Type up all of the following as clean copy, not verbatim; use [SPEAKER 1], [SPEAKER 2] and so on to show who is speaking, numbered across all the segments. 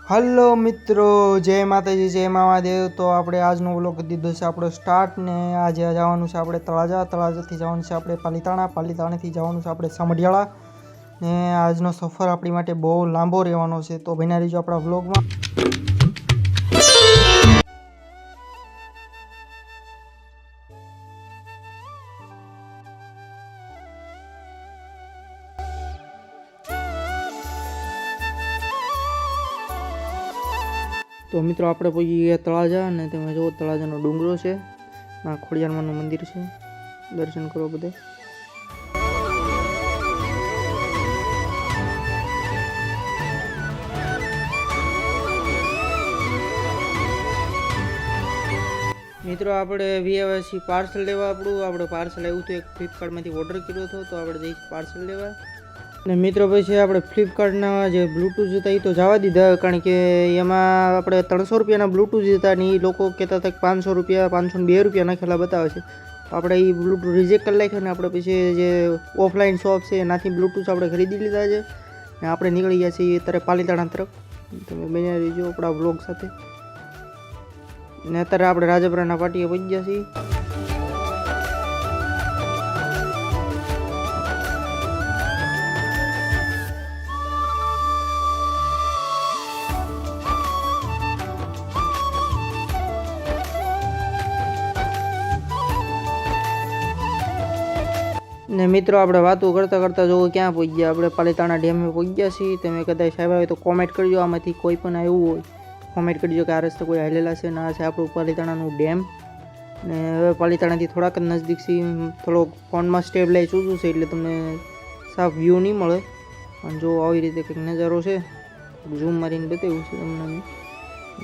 [SPEAKER 1] Hello મિત્રો, જય માતાજી, જય મહાદેવ। તો આપણે આજનો વ્લોગ દીધો છે આપણો સ્ટાર્ટ ને આજે જવાનું છે આપણે તળાજાથી જવાનું છે આપણે પાલીતાણાથી જવાનું છે આપણે સમઢિયાળા ને આજનો સફર આપણી માટે બહુ લાંબો રહેવાનો છે। તો બન્યા રહીજો આપણા વ્લોગમાં। तो मित्रों આપણે પહોંચી ગયા તળાજા અને તમે જો તળાજાનો ડુંગરો છે, આ ખોડિયારમાંનું મંદિર છે, દર્શન કરો બધે। મિત્રો આપણે વીઆઈસી પાર્સલ લેવા આપણે પાર્સલ આવ્યું હતું, એક ફ્લિપકાર્ટમાંથી ઓર્ડર કર્યો હતો, તો આપણે જઈશું પાર્સલ લેવા। ને મિત્રો પછી આપણે ફ્લિપકાર્ટના જે બ્લૂટૂથ હતા એ તો જવા દીધા, કારણ કે એમાં આપણે 300 રૂપિયાના બ્લૂટૂથ હતા ને એ લોકો કહેતા હતા કે 500 રૂપિયા 502 રૂપિયા નાખેલા બતાવે છે। તો આપણે એ બ્લૂટૂથ રિજેક્ટ કરી નાખ્યો ને આપણે પછી જે ઓફલાઈન શોપ છે એનાથી બ્લૂટૂથ આપણે ખરીદી લીધા છે ને આપણે નીકળી ગયા છીએ અત્યારે પાલીતાણા તરફ। તમે બન્યા રહીજો આપણા વ્લોગ સાથે। ને અત્યારે આપણે રાજપરાના પાટીએ પહોંચી ગયા છીએ। ने मित्रों આપણે વાતો કરતા કરતા જો ક્યાં પહોંચી ગયા, આપણે પાલીતાણા ડેમે પહોંચી ગયા છીએ। તમે કદાચ સાહેબ આવે તો કોમેન્ટ કરજો, આમાંથી કોઈ પણ આવ્યું હોય કોમેન્ટ કરજો કે આ રસ્તે કોઈ હાલેલા છે ને આ છે આપણું પાલીતાણાનું ડેમ। ને હવે પાલીતાણાથી થોડાક જ નજીક છે, થોડોક ફોનમાં સ્ટેબલાઇઝ ઊંચું છે એટલે તમને સાફ વ્યૂ નહીં મળે, પણ જો આવી રીતે કંઈક નજારો છે, ઝૂમ મારીને બતાવ્યું છે તમને।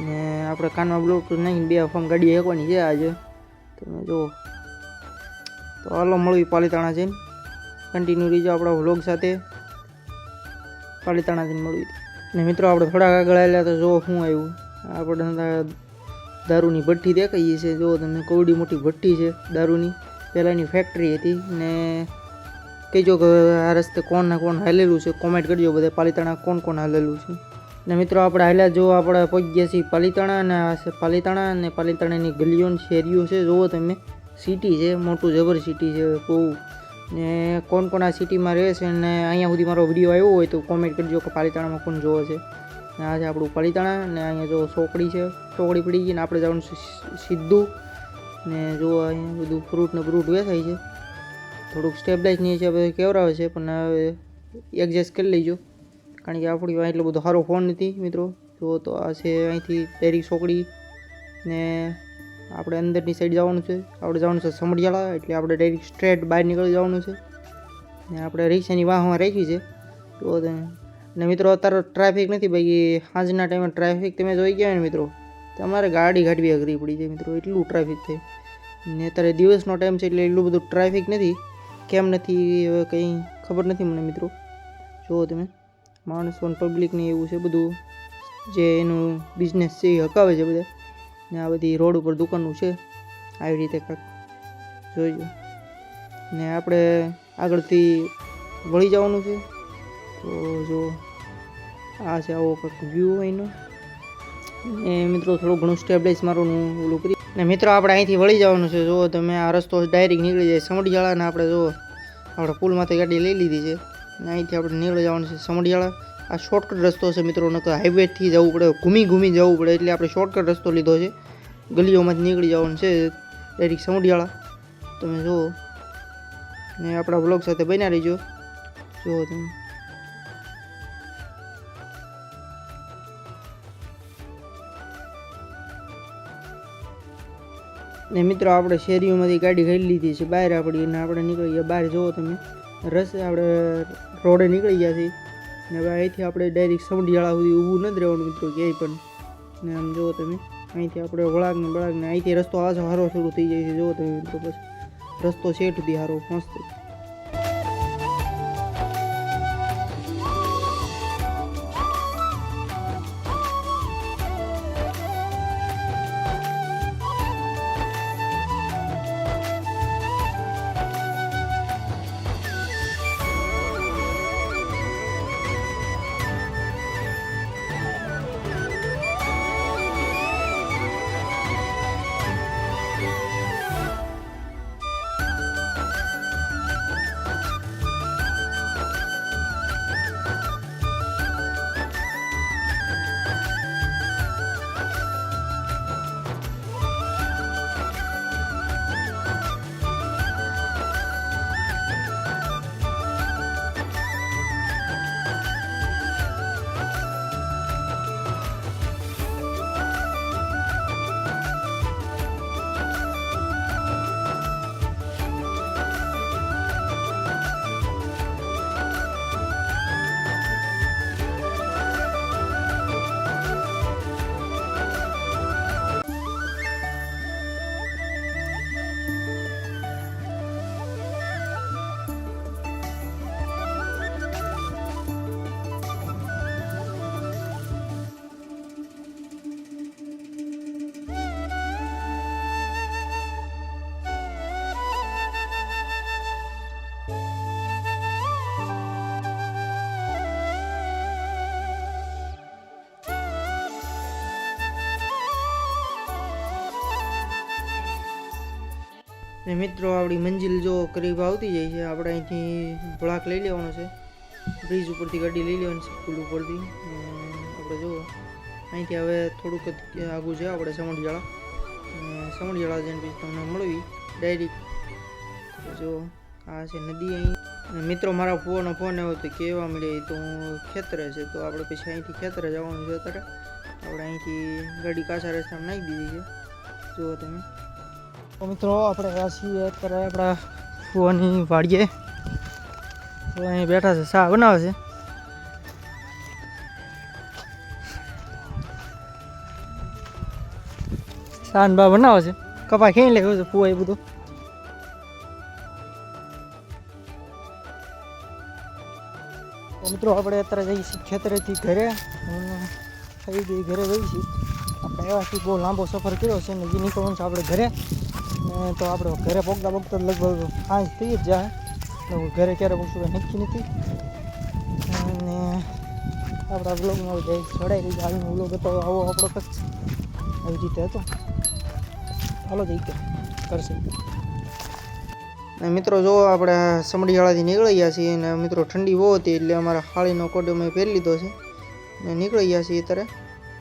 [SPEAKER 1] ને આપણે કાનમાં બ્લૂટૂથ નાખીને બે ફોન ગાડી હેકવાની છે આજે, તમે જો। તો હાલો મળવી પાલીતાણા જઈને, કન્ટિન્યુ રહીજો આપણા વ્લોગ સાથે, પાલીતાણા જઈને મળવી। ને મિત્રો આપણે થોડાક આગળ આવેલા તો જો શું આવ્યું, આપણે દારૂની ભઠ્ઠી દેખાઈએ છે, જો તમે કવડી મોટી ભઠ્ઠી છે દારૂની, પહેલાંની ફેક્ટરી હતી। ને કહેજો કે આ રસ્તે કોણ હાલેલું છે, કોમેન્ટ કરજો બધા પાલીતાણા કોણ હાલેલું છે। ને મિત્રો આપણે હાલ્યા જો આપણે પહોંચી ગયા છીએ પાલીતાણા, અને આ છે પાલીતાણા અને પાલીતાણાની ગલીઓ શેરીઓ છે, જુઓ તમે સિટી છે, મોટું જબર સિટી છે બહુ। ને કોણ આ સિટીમાં રહે છે ને અહીંયા સુધી મારો વિડીયો આવ્યો હોય તો કોમેન્ટ કરજો કે પાલીતાણામાં કોણ જોવે છે। ને આ છે આપણું પાલીતાણા, ને અહીંયા જો ચોકડી છે, ચોકડી પડી ગઈ ને આપણે જવાનું છે સીધું। ને જો અહીંયા બધું ફ્રૂટ વેચાય છે, થોડુંક સ્ટેબલાઇઝ નહીં છે, બધું કેવરાવે છે, પણ હવે એડજસ્ટ કરી લઈજો, કારણ કે આપણી પાસે એટલો બધો સારો ફોન નથી મિત્રો। જો તો આ છે અહીંથી ડાયરેક્ટ ચોકડી, ને આપણે અંદરની સાઈડ જવાનું છે, આપણે જવાનું છે સમઢિયાળા, એટલે આપણે ડાયરેક્ટ સ્ટ્રેટ બહાર નીકળી જવાનું છે। ને આપણે રિક્ષાની વાહમાં રાખી છે તો ને મિત્રો અત્યારે ટ્રાફિક નથી ભાઈ, સાંજના ટાઈમે ટ્રાફિક તમે જોઈ ગયા ને મિત્રો, તમારે ગાડી કાઢવી અઘરી પડી જાય મિત્રો, એટલું ટ્રાફિક થાય। ને અત્યારે દિવસનો ટાઈમ છે એટલે એટલું બધું ટ્રાફિક નથી, કેમ નથી હવે કંઈ ખબર નથી મને મિત્રો। જુઓ તમે માણસો પબ્લિકને એવું છે બધું, જે એનું બિઝનેસ છે એ હકાવે છે બધા, ને આ બધી રોડ ઉપર દુકાનો છે આવી રીતે કાંક જોઈજો। ને આપણે આગળથી વળી જવાનું છે, તો જો આ છે આવો કાંક વ્યૂ અહીંનો। ને મિત્રો થોડું ઘણું સ્ટેબલાઇઝ મારવાનું ઓલું કરી, ને મિત્રો આપણે અહીંથી વળી જવાનું છે, જો તમે આ રસ્તો ડાયરેક્ટ નીકળી જાય સમઢિયાળા, ને આપણે જો આપણે પુલમાંથી ગાડી લઈ લીધી છે, ને અહીંથી આપણે નીકળી જવાનું છે સમઢિયાળા। આ શોર્ટકટ રસ્તો છે મિત્રો, નકર હાઈવેથી જવું પડે, ઘૂમી જવું પડે, એટલે આપણે શોર્ટકટ રસ્તો લીધો છે, ગલીઓમાંથી નીકળી જવાનું છે ડાયરેક્ટ સમઢિયાળા, તમે જુઓ। ને આપણા વ્લોગ સાથે બન્યા રહીજો, જુઓ તમે। ને મિત્રો આપણે શેરીઓમાંથી ગાડી ખાઈ લીધી છે બહાર આપણી, અને આપણે નીકળી ગયા બહાર, જુઓ તમે રસ્તે આપણે રોડે નીકળી ગયા છીએ। ને હવે અહીંથી આપણે ડાયરેક્ટ સમઢિયાળા સુધી ઊભું નથી રહેવાનું મિત્રો ક્યાંય પણ। ને આમ જુઓ તમે અહીંથી આપણે વળાગને અહીંથી રસ્તો સારો શરૂ થઈ જાય છે, જુઓ તમે મિત્રો, પછી રસ્તો શેઠ સુધી સારો મસ્ત। ને મિત્રો આપણી મંજિલ જો કરીબ આવતી જાય છે. આપણે અહીંથી બ્લોક લઈ લેવાનો છે, બ્રિજ ઉપરથી ગાડી લઈ લેવાની છે પુલ ઉપરથી. આપણે જો અહીંથી હવે થોડુંક જ આગું છે આપણે સમઢિયાળા, સમઢિયાળા જઈને પછી તમને મળવી ડાયરેક્ટ. જો આ છે નદી અહીં. મિત્રો મારા ફોન આવ્યો તો કહેવા મળે તો ખેતરે છે, તો આપણે પછી અહીંથી ખેતરે જવાનું છે. અત્યારે આપણે અહીંથી ગાડી કાચા રસ્તામાં નાખી દીધી છે, જુઓ તમે. તો મિત્રો આપણે આ છીએ અત્યારે આપણા ફુવાની વાડીએ. તો અહીં બેઠા છે, ચા બનાવે છે. સાન બા બનાવે છે, કપા ખેઈ લેવું છે ફુવા એ બધું. તો મિત્રો આપણે અત્યારે જઈએ છીએ ખેતરેથી ઘરે, થઈ ગઈ ઘરે જઈએ છીએ. આપણે એવાથી બહુ લાંબો સફર કર્યો છે ને, જે નીકળવાનું છે આપણે ઘરે. તો આપણે ઘરે પગતા લગભગ સાંજ થઈ જ જાય. ઘરે ક્યારે પહોંચું કંઈ નક્કી નથી. અને આપણા વ્લોગમાં જઈ ચડાઈ રહી આવીને વ્લોગ હતો આવો આપણો કચ્છ આવી રીતે હતો. ચાલો જઈ કરશે. મિત્રો જો આપણે સમઢિયાળાથી નીકળી ગયા છીએ, અને મિત્રો ઠંડી બહુ હતી એટલે અમારા હાળીનો કોટ અમે પહેરી લીધો છે ને નીકળી ગયા છીએ. અત્યારે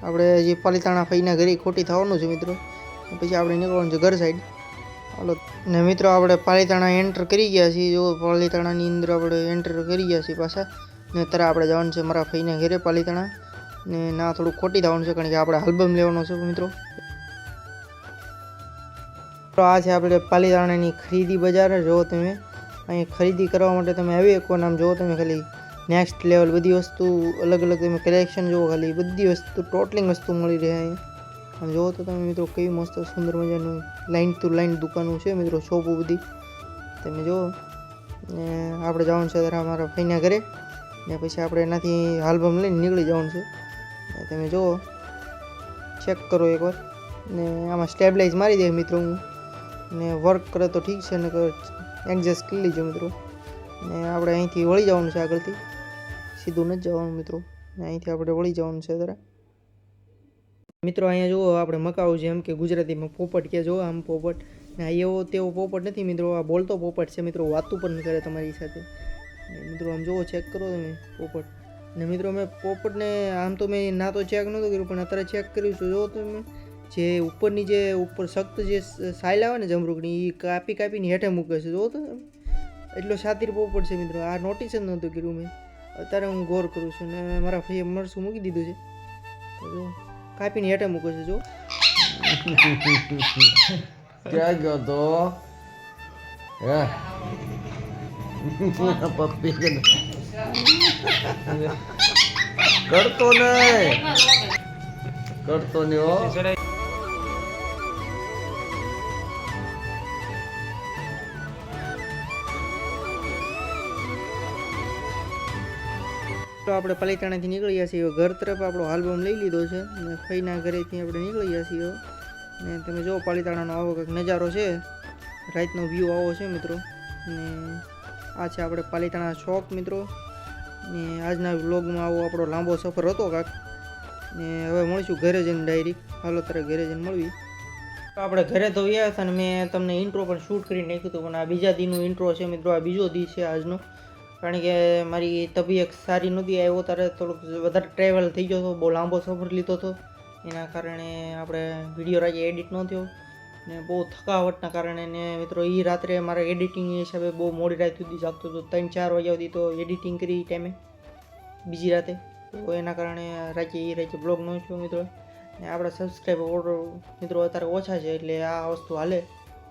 [SPEAKER 1] આપણે જે પાલીતાણા ફઈના ઘરે ખોટી થવાનું છે મિત્રો, પછી આપણે નીકળવાનું છે ઘર સાઈડ. હાલો ને મિત્રો આપણે પાલીતાણા એન્ટર કરી ગયા છીએ. જો પાલીતાણાની અંદર આપણે એન્ટર કરી ગયા છીએ પાછા, ને અત્યારે આપણે જવાનું છે મારા ફઈના ઘરે પાલીતાણા. ને ના થોડું ખોટી થવાનું છે, કારણ કે આપણે આલ્બમ લેવાનો છે મિત્રો. આ છે આપણે પાલીતાણાની ખરીદી બજાર. જો તમે અહીં ખરીદી કરવા માટે તમે આવી શકો. નામ જુઓ તમે, ખાલી નેક્સ્ટ લેવલ બધી વસ્તુ અલગ અલગ તમે કલેક્શન જુઓ, ખાલી બધી વસ્તુ ટોટલિંગ વસ્તુ મળી રહે અહીંયા. આમ જુઓ તો તમે મિત્રો કેવી મસ્ત સુંદર મજાનું લાઇન ટુ લાઇન દુકાનો છે મિત્રો, શોપો બધી તમે જુઓ. ને આપણે જવાનું છે ત્યારે અમારા ફઈના ઘરે, ને પછી આપણે એનાથી આલ્બમ લઈને નીકળી જવાનું છે. તમે જુઓ, ચેક કરો એકવાર. ને આમાં સ્ટેબલાઇઝ મારી દે મિત્રો હું, ને વર્ક કરે તો ઠીક છે, ને એડજસ્ટ કરી લીજો મિત્રો. ને આપણે અહીંથી વળી જવાનું છે, આગળથી સીધું નથી જવાનું મિત્રો. ને અહીંથી આપણે વળી જવાનું છે અત્યારે મિત્રો. અહીંયા જુઓ આપણે મકાઉ છે, એમ કે ગુજરાતીમાં પોપટ કે જો આમ પોપટ. ને આ એવો તેવો પોપટ નથી મિત્રો, આ બોલતો પોપટ છે મિત્રો, વાતું પણ કરે તમારી સાથે મિત્રો. આમ જુઓ, ચેક કરો તમે પોપટ. ને મિત્રો મેં પોપટને આમ તો મેં ના તો ચેક નહોતું કર્યું, પણ અત્યારે ચેક કર્યું છે. જુઓ તમે, જે ઉપરની જે ઉપર સખ્ત જે સાઇલ આવે ને જમરૂકની, એ કાપીને હેઠે મૂકે છે. જુઓ તો એટલો શાતિર પોપટ છે મિત્રો. આ નોટિસ જ નહોતું કર્યું મેં, અત્યારે હું ગોર કરું છું. ને મારા ભાઈએ મરસું મૂકી દીધું છે, જો કાપીને હેઠે મૂકે છે. જો
[SPEAKER 2] ક્યાં ગયો તો પપ્પી કરતો નહીં હો.
[SPEAKER 1] તો આપણે પાલીતાણાથી નીકળી ગયા છીએ ઘર તરફ. આપણો આલ્બમ લઈ લીધો છે, ને ફઈના ઘરેથી આપણે નીકળી ગયા છીએ. ને તમે જો પાલીતાણાનો આવો કંઈક નજારો છે, રાતનો વ્યૂ આવો છે મિત્રો. ને આ છે આપણે પાલીતાણા શોપ મિત્રો. ને આજના વ્લોગમાં આવો આપણો લાંબો સફર હતો કાંક. ને હવે મળીશું ઘરે જઈને ડાયરેક્ટ. હાલો તારે ઘરે જઈને મળવી. તો આપણે ઘરે તો ગયા હતા, ને મેં તમને ઇન્ટ્રો પણ શૂટ કરી નાખ્યું હતું, પણ આ બીજા દીનું ઇન્ટ્રો છે મિત્રો. આ બીજો દી છે આજનો, કારણ કે મારી તબિયત સારી નહોતી. આવ્યો ત્યારે થોડુંક વધારે ટ્રાવેલ થઈ ગયો હતો, બહુ લાંબો સફર લીધો હતો. એના કારણે આપણે વિડીયો રાજે એડિટ ન થયો, ને બહુ થકાવટના કારણે. ને મિત્રો એ રાત્રે મારા એડિટિંગ હિસાબે બહુ મોડી રાત સુધી જાગતો હતો, 3-4 વાગ્યા સુધી તો એડિટિંગ કરી ટાઈમે બીજી રાતે. તો એના કારણે રાતે બ્લોગ ન થયો મિત્રો. ને આપણા સબસ્ક્રાઈબર મિત્રો અત્યારે ઓછા છે, એટલે આ વસ્તુ હાલે.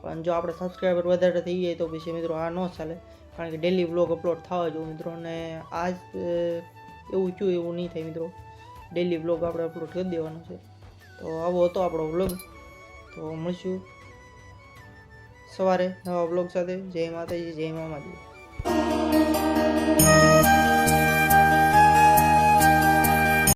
[SPEAKER 1] પણ જો આપણે સબસ્ક્રાઈબર વધારે થઈ જાય તો પછી મિત્રો આ ન ચાલે, કારણ કે ડેલી વ્લોગ અપલોડ થવા જોઈએ મિત્રો. ને આજ એવું થયું એવું નહીં થાય મિત્રો, ડેલી વ્લોગ આપણે અપલોડ કરી દેવાનો છે. તો આવો હતો આપણો વ્લોગ. તો મળશું સવારે નવા વ્લોગ સાથે. જય માતાજી, જય મામાજી.